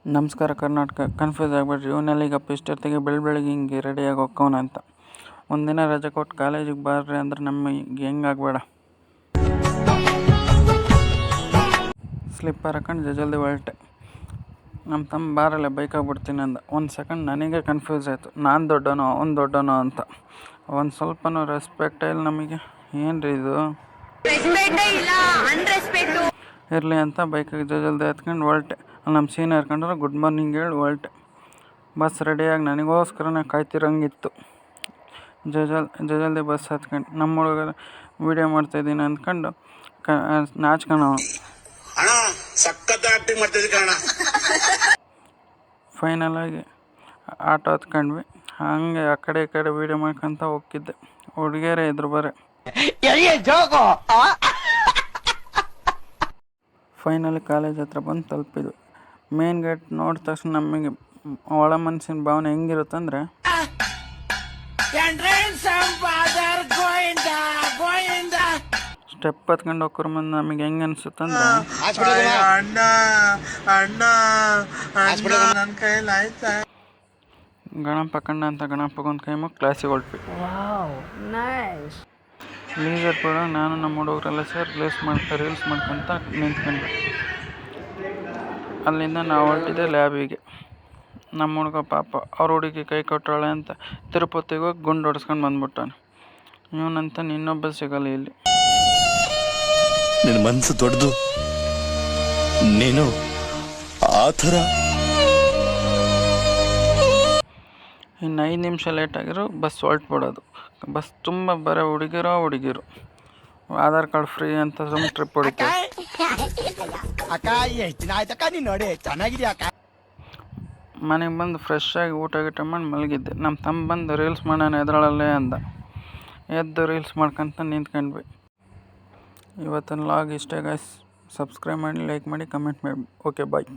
ನಮಸ್ಕಾರ ಕರ್ನಾಟಕ. ಕನ್ಫ್ಯೂಸ್ ಆಗಬೇಡ್ರಿ, ಇವನೆಲ್ಲಿಗಪ್ಪ ಇಷ್ಟೊತ್ತಿಗೆ ಬೆಳಗ್ಗೆ ಹಿಂಗೆ ರೆಡಿಯಾಗಿ ಹೋಕ್ಕವನ ಅಂತ. ಒಂದಿನ ರಜೆ ಕೊಟ್ಟು ಕಾಲೇಜಿಗೆ ಬರ್ರಿ ಅಂದ್ರೆ ನಮಗೆ ಹೆಂಗಾಗಬೇಡ. ಸ್ಲಿಪ್ಪರ್ ಹಾಕೊಂಡು ಜಲ್ದಿ ಹೊರಟೆ. ನಮ್ಮ ತಮ್ಮ ಬಾರಲ್ಲೇ ಬೈಕ್ ಆಗ್ಬಿಡ್ತೀನಿ ಅಂದ. ಒಂದು ಸೆಕೆಂಡ್ ನನಗೆ ಕನ್ಫ್ಯೂಸ್ ಆಯಿತು, ನಾನು ದೊಡ್ಡನೋ ಅವ್ನು ದೊಡ್ಡನೋ ಅಂತ. ಒಂದು ಸ್ವಲ್ಪನೂ ರೆಸ್ಪೆಕ್ಟೇ ಇಲ್ಲ ನಮಗೆ. ಏನ್ರಿ ಇದು? ಇರಲಿ ಅಂತ ಬೈಕಿಗೆ ಜಲ್ದಿ ಹತ್ಕೊಂಡು ಹೊರಟೆ. ನಮ್ಮ ಸೀನಿಯರ್ ಕಂಡ್ರೆ ಗುಡ್ ಮಾರ್ನಿಂಗ್ ಹೇಳಿ ಹೊರಟೆ. ಬಸ್ ರೆಡಿಯಾಗಿ ನನಗೋಸ್ಕರನೇ ಕಾಯ್ತಿರಂಗಿತ್ತು. ಜಲ್ದಿ ಬಸ್ ಹತ್ಕೊಂಡು ನಮ್ಮ ಹುಡುಗ ವೀಡಿಯೋ ಮಾಡ್ತಾಯಿದ್ದೀನಿ ಅಂದ್ಕೊಂಡು ನಾಚ್ಕೊಂಡು ಫೈನಲ್ ಆಗಿ ಆಟೋ ಹತ್ಕೊಂಡ್ವಿ. ಹಂಗೆ ಆ ಕಡೆ ಈ ಕಡೆ ವೀಡಿಯೋ ಮಾಡ್ಕೊಂತ ಹೋಗ್ತಿದ್ದೆ. ಹುಡುಗಿಯರೇ ಇದ್ರು ಬರೇ. ಫೈನಲಿ ಕಾಲೇಜ್ ಹತ್ರ ಬಂದು ತಲುಪಿದ್ವಿ. ಮೇನ್ ಗೇಟ್ ನೋಡಿದ ತಕ್ಷಣ ನಮಗೆ ಒಳ ಮನಸ್ಸಿನ ಭಾವನೆ ಹೆಂಗಿರುತ್ತಂದ್ರೆ, ಸ್ಟೆಪ್ ಹತ್ಕೊಂಡು ಹೋಗ್ರ ಮುಂದೆ ನಮಗೆ ಹೆಂಗೆ ಅನಿಸುತ್ತಂದ್ರೆ, ಗಣಪ ಕಂಡ ಅಂತ ಗಣಪಗೊಂದು ಕೈ ಮುಗಿ ಕ್ಲಾಸಿಗೆ ಹೊರಟ್ವಿ. ಲೀಸರ್ ಕೂಡ ನಾನು ನಮ್ಮ ಹುಡುಗರೆಲ್ಲ ಸೇರಿ ರೀಲ್ಸ್ ಮಾಡ್ಕೊಂತ ನಿಂತ್ಕೊಂಡ್ವಿ. ಅಲ್ಲಿಂದ ನಾವು ಹೊರಟಿದ್ದೆ ಲ್ಯಾಬಿಗೆ. ನಮ್ಮ ಹುಡುಗ ಪಾಪ ಅವ್ರ ಹುಡುಗಿ ಕೈ ಕೊಟ್ಟಳೆ ಅಂತ ತಿರುಪತಿಗೆ ಹೋಗಿ ಗುಂಡು ಹೊಡೆಸ್ಕೊಂಡು ಬಂದ್ಬಿಟ್ಟಾನೆ. ಇವನಂತ ಇನ್ನೊಬ್ಬ ಸಿಗಲ್ಲ ಇಲ್ಲಿ. ನಿನ್ನ ಮನಸ್ಸು ದೊಡ್ಡದು, ನೀನು ಆ ಥರ. ಇನ್ನು 5 ನಿಮಿಷ ಲೇಟ್ ಆಗಿರೋ ಬಸ್ ಹೊರಟ್ಬಿಡೋದು. ಬಸ್ ತುಂಬ ಬರೋ ಹುಡುಗಿರು. ಆಧಾರ್ ಕಾರ್ಡ್ ಫ್ರೀ ಅಂತ ಸುಮ್ಮನೆ ಟ್ರಿಪ್ ಹೊಡಿತಾರೆ. ಮನೆಗೆ ಬಂದು ಫ್ರೆಶ್ ಆಗಿ ಊಟ ಮಾಡಿ ಮಲಗಿದ್ದೆ. ನಮ್ಮ ತಮ್ಮ ಬಂದು ರೀಲ್ಸ್ ಮಾಡೋಣ ಎದ್ರಳಲ್ಲೇ ಅಂದ. ಎದ್ದು ರೀಲ್ಸ್ ಮಾಡ್ಕೊಂತ ನಿಂತ್ಕೊಂಡ್ವಿ. ಇವತ್ತಿನ ಲಾಗ್ ಇಷ್ಟೇ ಗೈಸ್. ಸಬ್ಸ್ಕ್ರೈಬ್ ಮಾಡಿ, ಲೈಕ್ ಮಾಡಿ, ಕಮೆಂಟ್ ಮಾಡಿ. ಓಕೆ, ಬಾಯ್.